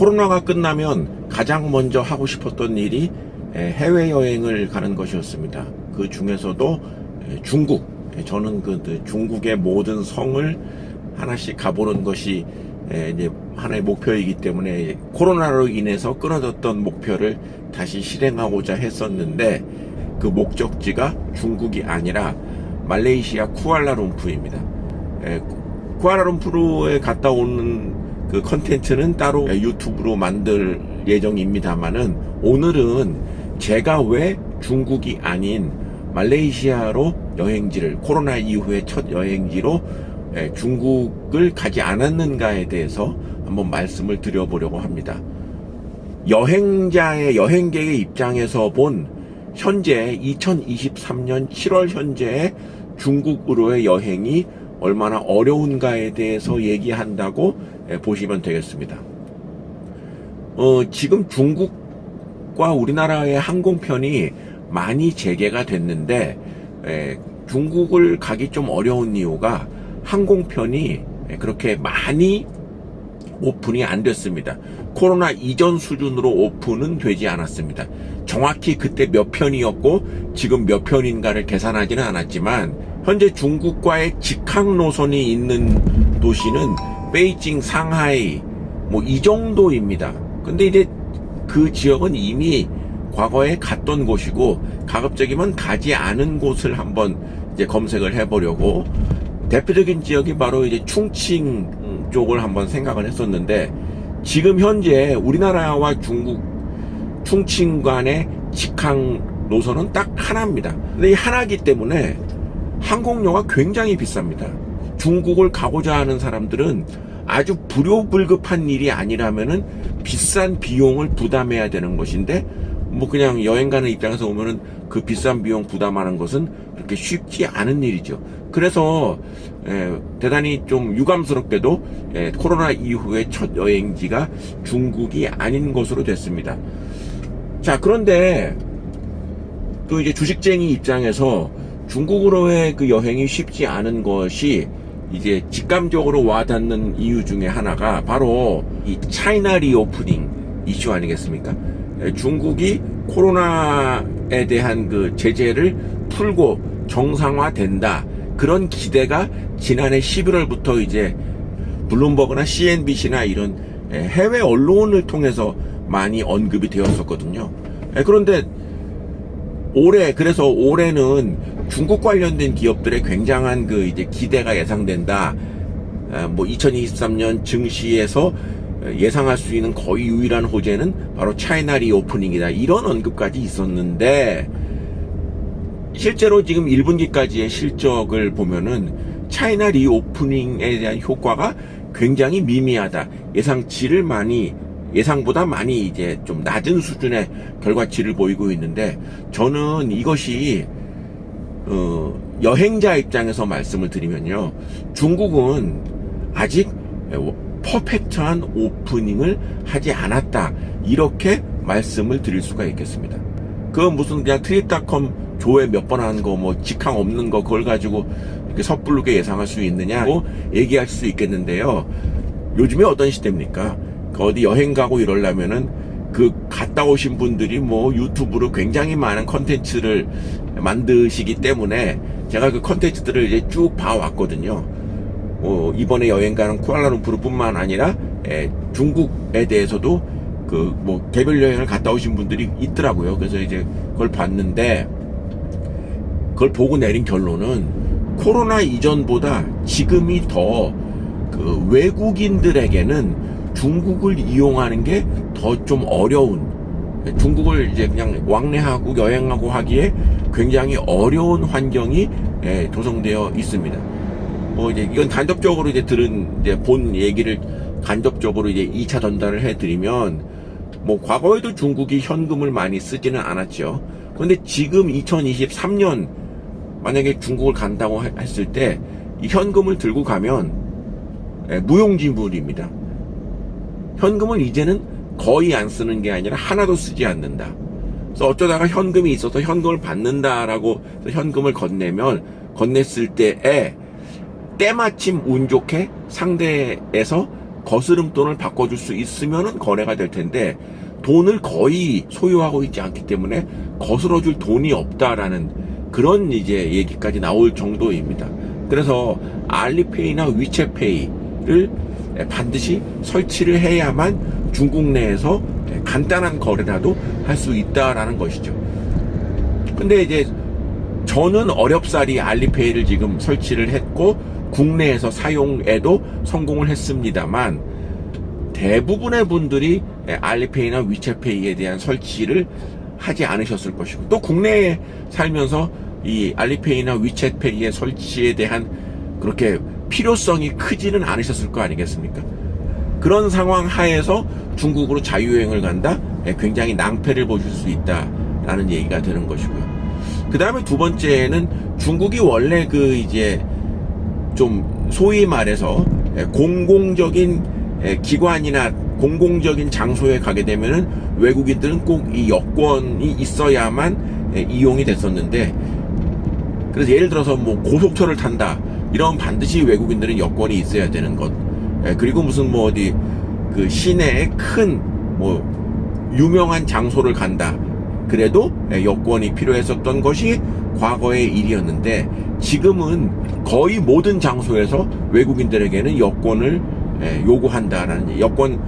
코로나가 끝나면 가장 먼저 하고 싶었던 일이 해외여행을 가는 것이었습니다. 그 중에서도 중국, 저는 그 중국의 모든 성을 하나씩 가보는 것이 이제 하나의 목표이기 때문에 코로나로 인해서 끊어졌던 목표를 다시 실행하고자 했었는데, 그 목적지가 중국이 아니라 말레이시아 쿠알라룸푸르입니다. 쿠알라룸푸르에 갔다 오는 그 컨텐츠는 따로 유튜브로 만들 예정입니다만은, 오늘은 제가 왜 중국이 아닌 말레이시아로 여행지를, 코로나 이후의 첫 여행지로 중국을 가지 않았는가에 대해서 한번 말씀을 드려보려고 합니다. 여행객의 입장에서 본 현재 2023년 7월 현재의 중국으로의 여행이 얼마나 어려운가에 대해서 얘기한다고 보시면 되겠습니다. 지금 중국과 우리나라의 항공편이 많이 재개가 됐는데, 중국을 가기 좀 어려운 이유가 항공편이 그렇게 많이 오픈이 안 됐습니다. 코로나 이전 수준으로 오픈은 되지 않았습니다. 정확히 그때 몇 편이었고 지금 몇 편인가를 계산하지는 않았지만, 현재 중국과의 직항 노선이 있는 도시는 베이징, 상하이 뭐 이 정도입니다. 근데 이제 그 지역은 이미 과거에 갔던 곳이고, 가급적이면 가지 않은 곳을 한번 이제 검색을 해보려고, 대표적인 지역이 바로 이제 충칭 쪽을 한번 생각을 했었는데, 지금 현재 우리나라와 중국 충칭 간의 직항 노선은 딱 하나입니다. 근데 이 하나이기 때문에 항공료가 굉장히 비쌉니다. 중국을 가고자 하는 사람들은 아주 불효불급한 일이 아니라면은 비싼 비용을 부담해야 되는 것인데, 뭐 그냥 여행 가는 입장에서 보면은 그 비싼 비용 부담하는 것은 그렇게 쉽지 않은 일이죠. 그래서 대단히 좀 유감스럽게도 코로나 이후의 첫 여행지가 중국이 아닌 것으로 됐습니다. 자, 그런데 또 이제 주식쟁이 입장에서 중국으로의 그 여행이 쉽지 않은 것이 이제 직감적으로 와닿는 이유 중에 하나가 바로 이 차이나 리오프닝 이슈 아니겠습니까? 중국이 코로나에 대한 그 제재를 풀고 정상화된다, 그런 기대가 지난해 11월부터 이제 블룸버그나 CNBC나 이런 해외 언론을 통해서 많이 언급이 되었었거든요. 그런데 그래서 올해는 중국 관련된 기업들의 굉장한 그 이제 기대가 예상된다. 뭐 2023년 증시에서 예상할 수 있는 거의 유일한 호재는 바로 차이나 리오프닝이다, 이런 언급까지 있었는데, 실제로 지금 1분기까지의 실적을 보면은 차이나 리오프닝에 대한 효과가 굉장히 미미하다. 예상보다 많이 이제 좀 낮은 수준의 결과치를 보이고 있는데, 저는 이것이 여행자 입장에서 말씀을 드리면요, 중국은 아직 퍼펙트한 오프닝을 하지 않았다, 이렇게 말씀을 드릴 수가 있겠습니다. 그건 무슨 그냥 트립닷컴 조회 몇 번 한 거, 뭐 직항 없는 거, 그걸 가지고 이렇게 섣부르게 예상할 수 있느냐고 얘기할 수 있겠는데요. 요즘에 어떤 시대입니까? 어디 여행 가고 이러려면은 그 갔다 오신 분들이 뭐 유튜브로 굉장히 많은 컨텐츠를 만드시기 때문에 제가 그 컨텐츠들을 이제 쭉 봐왔거든요. 이번에 여행 가는 쿠알라룸푸르뿐만 아니라 중국에 대해서도 그 뭐 개별 여행을 갔다 오신 분들이 있더라고요. 그래서 이제 그걸 봤는데, 그걸 보고 내린 결론은 코로나 이전보다 지금이 더 그 외국인들에게는 중국을 이용하는 게 더 좀 어려운, 중국을 이제 그냥 왕래하고 여행하고 하기에 굉장히 어려운 환경이 조성되어 있습니다. 뭐 이제 이건 간접적으로 이제 본 얘기를 간접적으로 이제 2차 전달을 해드리면, 뭐 과거에도 중국이 현금을 많이 쓰지는 않았죠. 그런데 지금 2023년 만약에 중국을 간다고 했을 때 이 현금을 들고 가면 무용지물입니다. 현금을 이제는 거의 안 쓰는 게 아니라 하나도 쓰지 않는다. 그래서 어쩌다가 현금이 있어서 현금을 받는다라고 현금을 건넸을 때에 때마침 운 좋게 상대에서 거스름돈을 바꿔줄 수 있으면은 거래가 될 텐데 돈을 거의 소유하고 있지 않기 때문에 거스러줄 돈이 없다라는 그런 이제 얘기까지 나올 정도입니다. 그래서 알리페이나 위챗페이를 반드시 설치를 해야만 중국 내에서 간단한 거래라도 할 수 있다라는 것이죠. 근데 이제 저는 어렵사리 알리페이를 지금 설치를 했고 국내에서 사용에도 성공을 했습니다만 대부분의 분들이 알리페이나 위챗페이에 대한 설치를 하지 않으셨을 것이고 또 국내에 살면서 이 알리페이나 위챗페이의 설치에 대한 그렇게 필요성이 크지는 않으셨을 거 아니겠습니까? 그런 상황 하에서 중국으로 자유여행을 간다? 굉장히 낭패를 보실 수 있다라는 얘기가 되는 것이고요. 그 다음에 두 번째는 중국이 원래 그 이제 좀 소위 말해서 공공적인 기관이나 공공적인 장소에 가게 되면은 외국인들은 꼭 이 여권이 있어야만 이용이 됐었는데 그래서 예를 들어서 뭐 고속철을 탄다 이런 반드시 외국인들은 여권이 있어야 되는 것 그리고 무슨 뭐 어디 그 시내에 큰 뭐 유명한 장소를 간다 그래도 여권이 필요했었던 것이 과거의 일이었는데 지금은 거의 모든 장소에서 외국인들에게는 여권을 요구한다라는 여권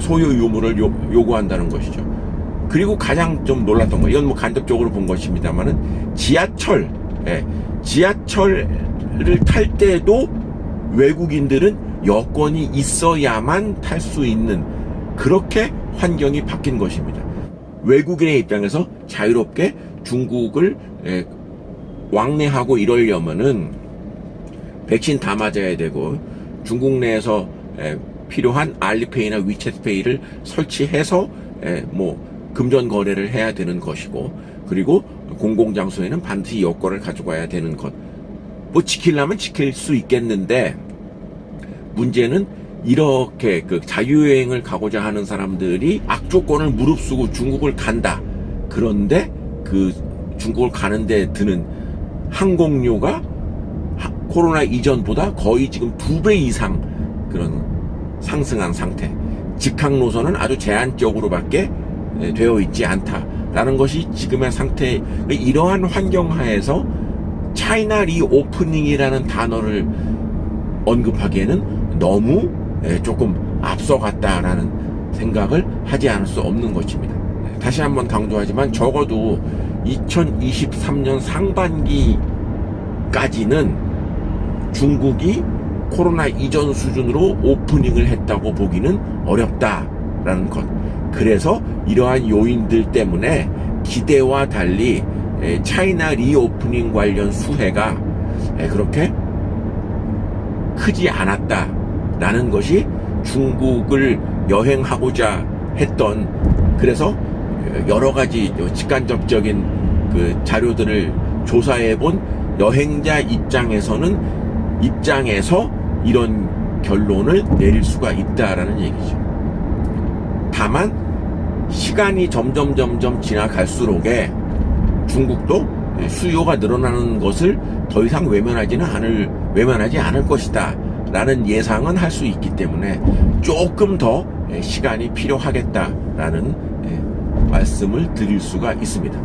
소유 유무를 요구한다는 것이죠. 그리고 가장 좀 놀랐던 거 이건 뭐 간접적으로 본 것입니다만은 지하철을 탈 때도 외국인들은 여권이 있어야만 탈 수 있는 그렇게 환경이 바뀐 것입니다. 외국인의 입장에서 자유롭게 중국을 왕래하고 이러려면은 백신 다 맞아야 되고 중국 내에서 필요한 알리페이나 위챗페이를 설치해서 뭐 금전 거래를 해야 되는 것이고 그리고 공공장소에는 반드시 여권을 가져가야 되는 것. 뭐 지키려면 지킬 수 있겠는데 문제는 이렇게 그 자유여행을 가고자 하는 사람들이 악조건을 무릅쓰고 중국을 간다. 그런데 그 중국을 가는데 드는 항공료가 코로나 이전보다 거의 지금 2배 이상 그런 상승한 상태. 직항 노선은 아주 제한적으로밖에 되어 있지 않다라는 것이 지금의 상태. 이러한 환경 하에서 차이나 리오프닝이라는 단어를 언급하기에는 너무 조금 앞서갔다라는 생각을 하지 않을 수 없는 것입니다. 다시 한번 강조하지만 적어도 2023년 상반기까지는 중국이 코로나 이전 수준으로 오프닝을 했다고 보기는 어렵다라는 것. 그래서 이러한 요인들 때문에 기대와 달리 차이나 리오프닝 관련 수혜가 그렇게 크지 않았다라는 것이 중국을 여행하고자 했던 그래서 여러 가지 직간접적인 그 자료들을 조사해 본 여행자 입장에서 이런 결론을 내릴 수가 있다라는 얘기죠. 다만 시간이 점점 지나갈수록에 중국도 수요가 늘어나는 것을 더 이상 외면하지 않을 것이다 라는 예상은 할 수 있기 때문에 조금 더 시간이 필요하겠다라는 말씀을 드릴 수가 있습니다.